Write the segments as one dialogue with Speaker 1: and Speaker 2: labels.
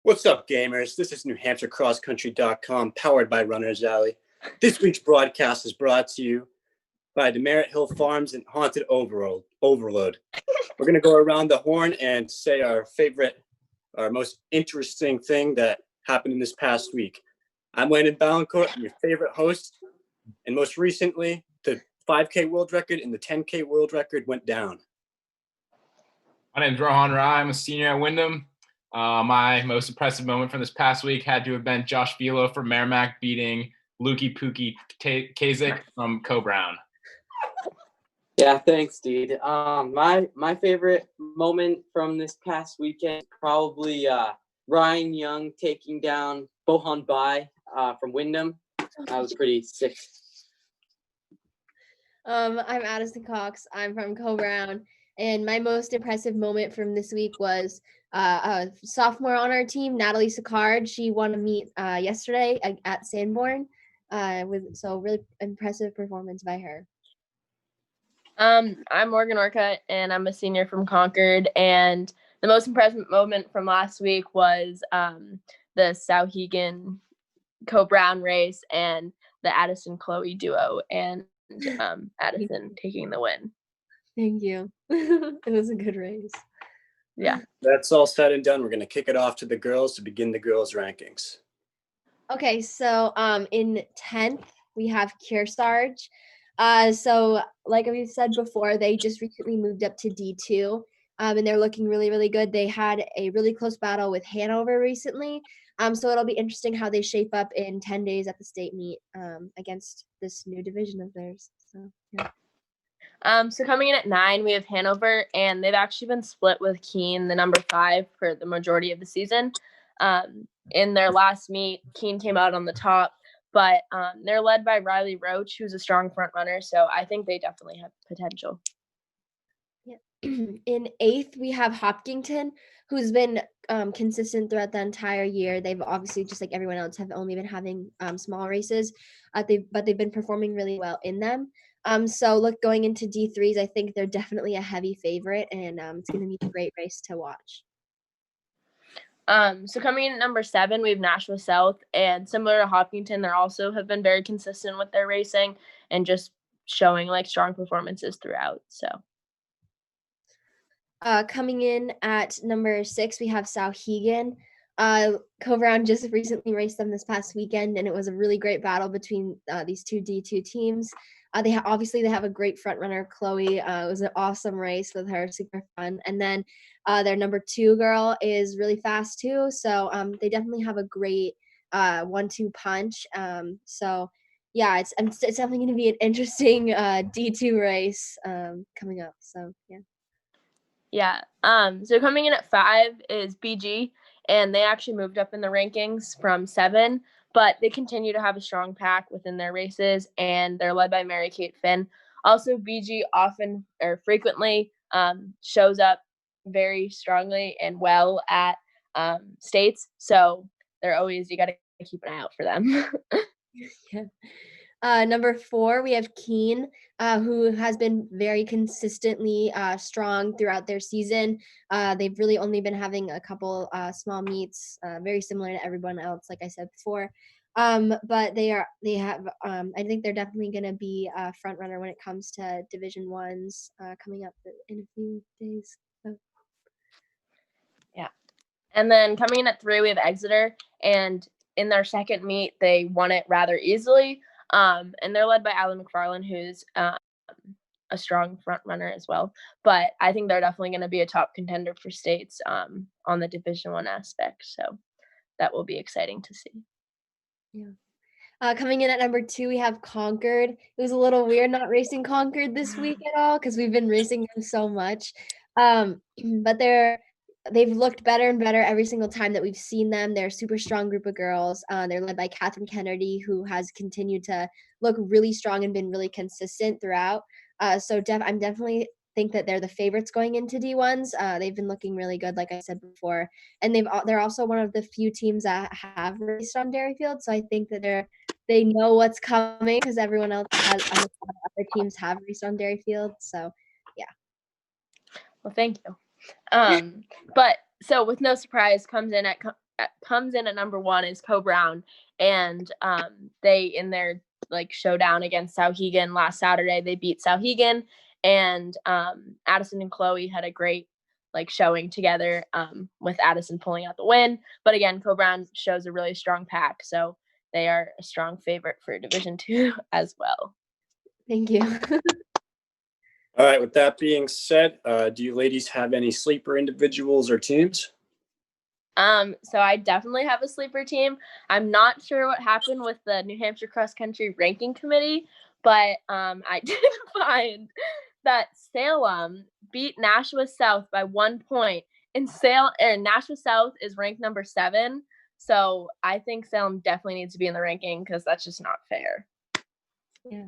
Speaker 1: What's up, gamers? This is NewHampshireCrossCountry.com, powered by Runner's Alley. This week's broadcast is brought to you by Demerit Hill Farms and Haunted Overload. We're going to go around the horn and say our most interesting thing that happened in this past week. I'm Landon Ballancourt, your favorite host, and most recently, the 5K world record and the 10K world record went down.
Speaker 2: My name's Rohan Rai. I'm a senior at Wyndham. My most impressive moment from this past week had to have been Josh Velo from Merrimack beating Lukey Pookie Kazik from Co-Brown.
Speaker 3: Yeah, thanks, dude. My favorite moment from this past weekend probably Ryan Young taking down Bohan Bai from Wyndham. That was pretty sick.
Speaker 4: I'm Addison Cox. I'm from Co-Brown, and my most impressive moment from this week was a sophomore on our team, Natalie Sicard. She won a meet yesterday at Sanborn. So really impressive performance by her.
Speaker 5: I'm Morgan Orcutt, and I'm a senior from Concord. And the most impressive moment from last week was the Souhegan Co-Brown race and the Addison-Chloe duo, and Addison taking the win.
Speaker 4: Thank you. It was a good race.
Speaker 5: Yeah.
Speaker 1: That's all said and done. We're going to kick it off to the girls to begin the girls' rankings.
Speaker 4: Okay, so in 10th, we have Kearsarge. So like we said before, they just recently moved up to D2, and they're looking really, really good. They had a really close battle with Hanover recently, so it'll be interesting how they shape up in 10 days at the state meet against this new division of theirs. So, yeah.
Speaker 5: So coming in at 9, we have Hanover, and they've actually been split with Keene, the number 5, for the majority of the season. In their last meet, Keene came out on the top, but they're led by Riley Roach, who's a strong front runner, so I think they definitely have potential.
Speaker 4: Yeah. In 8th, we have Hopkinton, who's been consistent throughout the entire year. They've obviously, just like everyone else, have only been having small races, but they've been performing really well in them. So going into D3s, I think they're definitely a heavy favorite, and it's going to be a great race to watch.
Speaker 5: So coming in at number 7, we have Nashua South, and similar to Hopkinton, they also have been very consistent with their racing and just showing strong performances throughout. So
Speaker 4: coming in at number 6, we have Souhegan. Co-Brown just recently raced them this past weekend, and it was a really great battle between these two D2 teams. They have a great front runner, Chloe. It was an awesome race with her, super fun. And then their number 2 girl is really fast too, so they definitely have a great 1-2 punch. So yeah, it's definitely going to be an interesting D2 race coming up. So yeah.
Speaker 5: Yeah. So coming in at 5 is BG, and they actually moved up in the rankings from 7, but they continue to have a strong pack within their races, and they're led by Mary Kate Finn. Also, BG often or frequently shows up very strongly and well at states, so you got to keep an eye out for them.
Speaker 4: Yeah. Number 4, we have Keene, who has been very consistently strong throughout their season. They've really only been having a couple small meets, very similar to everyone else, like I said before. But I think they're definitely going to be a front runner when it comes to Division 1s coming up in a few days. So.
Speaker 5: Yeah. And then coming in at 3, we have Exeter, and in their second meet, they won it rather easily. And they're led by Allie McFarland, who's a strong front runner as well. But I think they're definitely going to be a top contender for states on the Division 1 aspect. So that will be exciting to see.
Speaker 4: Yeah. Coming in at number 2, we have Concord. It was a little weird not racing Concord this week at all because we've been racing them so much. But they've looked better and better every single time that we've seen them. They're a super strong group of girls. They're led by Catherine Kennedy, who has continued to look really strong and been really consistent throughout. So I'm definitely think that they're the favorites going into D1s. They've been looking really good, like I said before. And they're also one of the few teams that have raced on Dairyfield. So I think that they know what's coming because everyone else other teams have raced on Dairyfield. So yeah.
Speaker 5: Well, thank you. But so with no surprise comes in at comes in at number 1 is Co Brown, and they in their showdown against Souhegan last Saturday, they beat Souhegan, and Addison and Chloe had a great showing together, with Addison pulling out the win. But again, Co Brown shows a really strong pack, so they are a strong favorite for Division II as well.
Speaker 4: Thank you.
Speaker 1: All right, with that being said, do you ladies have any sleeper individuals or teams?
Speaker 5: So I definitely have a sleeper team. I'm not sure what happened with the New Hampshire Cross Country Ranking Committee, but I did find that Salem beat Nashua South by 1 point. And Nashua South is ranked number 7. So I think Salem definitely needs to be in the ranking because that's just not fair.
Speaker 4: Yeah.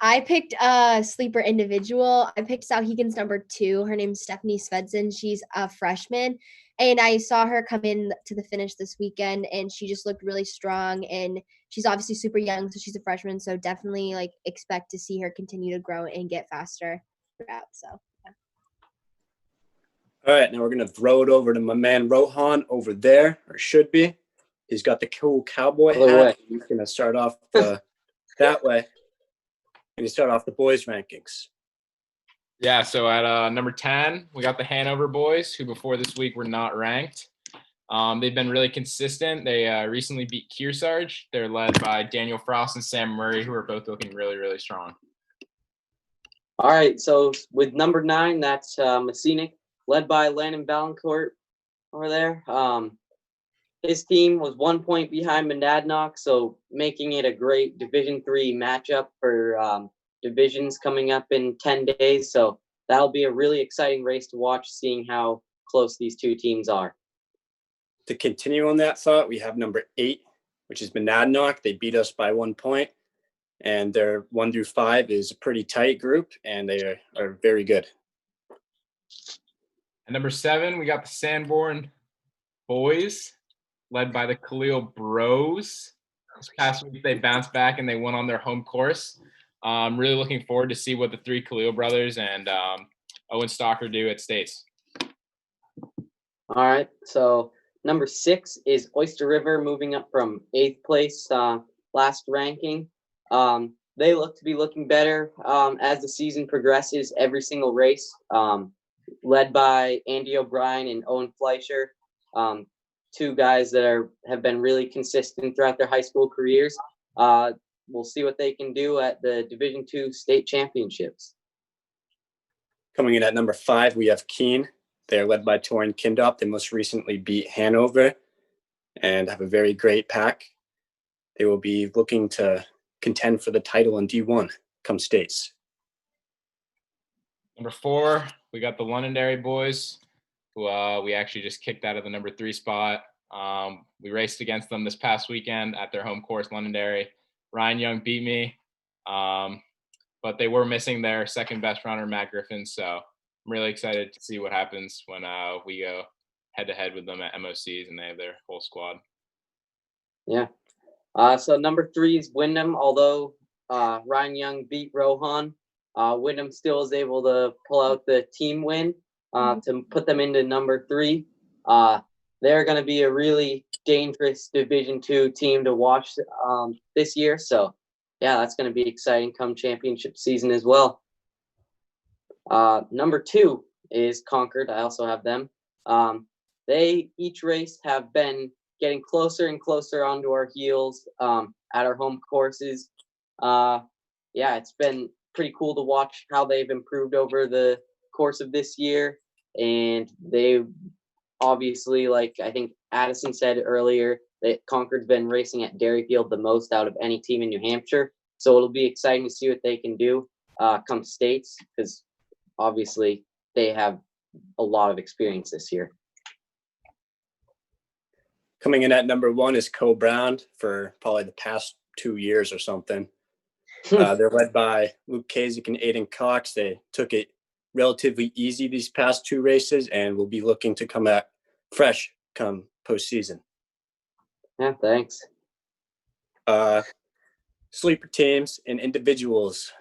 Speaker 4: I picked a sleeper individual. I picked Souhegan's number 2. Her name's Stephanie Svedson. She's a freshman, and I saw her come in to the finish this weekend, and she just looked really strong. And she's obviously super young, so she's a freshman. So definitely expect to see her continue to grow and get faster throughout. So yeah.
Speaker 1: All right, now we're gonna throw it over to my man Rohan over there, or should be. He's got the cool cowboy hat. He's gonna start off that way. And you start off the boys' rankings.
Speaker 2: Yeah, so at number 10, we got the Hanover boys, who before this week were not ranked. They've been really consistent. They recently beat Kearsarge. They're led by Daniel Frost and Sam Murray, who are both looking really, really strong.
Speaker 3: All right, so with number 9, that's Messinic, led by Landon Ballancourt over there. His team was 1 point behind Monadnock, so making it a great Division III matchup for divisions coming up in 10 days. So that'll be a really exciting race to watch, seeing how close these two teams are.
Speaker 1: To continue on that thought, we have number 8, which is Monadnock. They beat us by 1 point, and their 1 through 5 is a pretty tight group, and they are very good.
Speaker 2: At number 7, we got the Sanborn boys, led by the Khalil Bros. This past week, they bounced back and they won on their home course. I'm really looking forward to see what the 3 Khalil brothers and Owen Stalker do at States.
Speaker 3: All right, so number 6 is Oyster River, moving up from 8th place last ranking. They look to be looking better as the season progresses, every single race, led by Andy O'Brien and Owen Fleischer, 2 guys that have been really consistent throughout their high school careers. We'll see what they can do at the Division II state championships.
Speaker 1: Coming in at number 5, we have Keene. They're led by Torin Kindop. They most recently beat Hanover and have a very great pack. They will be looking to contend for the title in D1 come states.
Speaker 2: Number 4, we got the Londonderry boys, who we actually just kicked out of the number 3 spot. We raced against them this past weekend at their home course, Londonderry. Ryan Young beat me, but they were missing their second best runner, Matt Griffin. So I'm really excited to see what happens when we go head-to-head with them at MOCs and they have their whole squad.
Speaker 3: Yeah. So number 3 is Wyndham. Although Ryan Young beat Rohan, Wyndham still is able to pull out the team win to put them into number 3. They're going to be a really dangerous Division II team to watch this year. So, yeah, that's going to be exciting come championship season as well. Number 2 is Concord. I also have them. They each race have been getting closer and closer onto our heels at our home courses. Yeah, it's been pretty cool to watch how they've improved over the course of this year. And they obviously, like I think Addison said earlier, that Concord's been racing at Dairyfield the most out of any team in New Hampshire. So it'll be exciting to see what they can do come states, because obviously they have a lot of experience this year.
Speaker 1: Coming in at number 1 is Co Brown for probably the past 2 years or something. They're led by Luke Kasich and Aiden Cox. They took it relatively easy these past 2 races and will be looking to come at fresh come postseason.
Speaker 3: Yeah, thanks.
Speaker 1: Sleeper teams and individuals.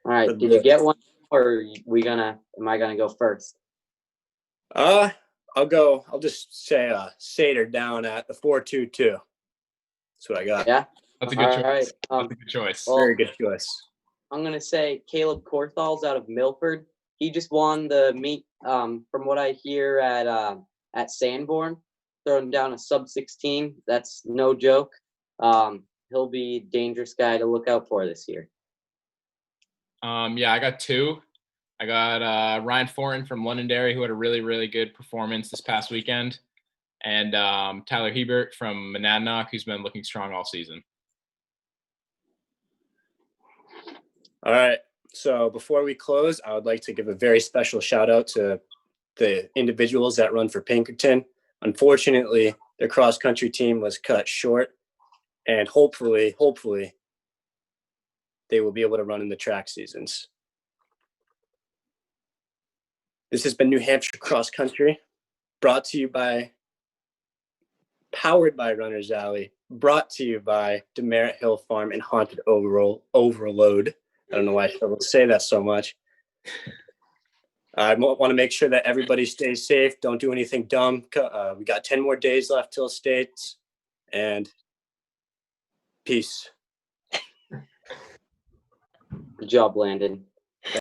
Speaker 3: All right, did you get one, or am I gonna go first?
Speaker 1: I'll just say Sater down at the 4.22. That's what I got.
Speaker 3: Yeah.
Speaker 2: That's a good
Speaker 3: All
Speaker 2: choice.
Speaker 3: right.
Speaker 2: That's a good choice.
Speaker 3: well,
Speaker 1: Very good choice.
Speaker 3: I'm gonna say Caleb Korthal's out of Milford. He just won the meet. From what I hear at Sanborn, throwing down a sub-16. That's no joke. He'll be a dangerous guy to look out for this year.
Speaker 2: Yeah, I got two. I got Ryan Fortin from Londonderry, who had a really, really good performance this past weekend, and Tyler Hebert from Monadnock, who's been looking strong all season.
Speaker 1: All right. So before we close, I would like to give a very special shout out to the individuals that run for Pinkerton. Unfortunately, their cross country team was cut short, and hopefully they will be able to run in the track seasons. This has been New Hampshire Cross Country, brought to you by, powered by Runners Alley, brought to you by Demerit Hill Farm and Haunted Overload. I don't know why I struggle to say that so much. I want to make sure that everybody stays safe. Don't do anything dumb. We got 10 more days left till states, and peace.
Speaker 3: Good job, Landon.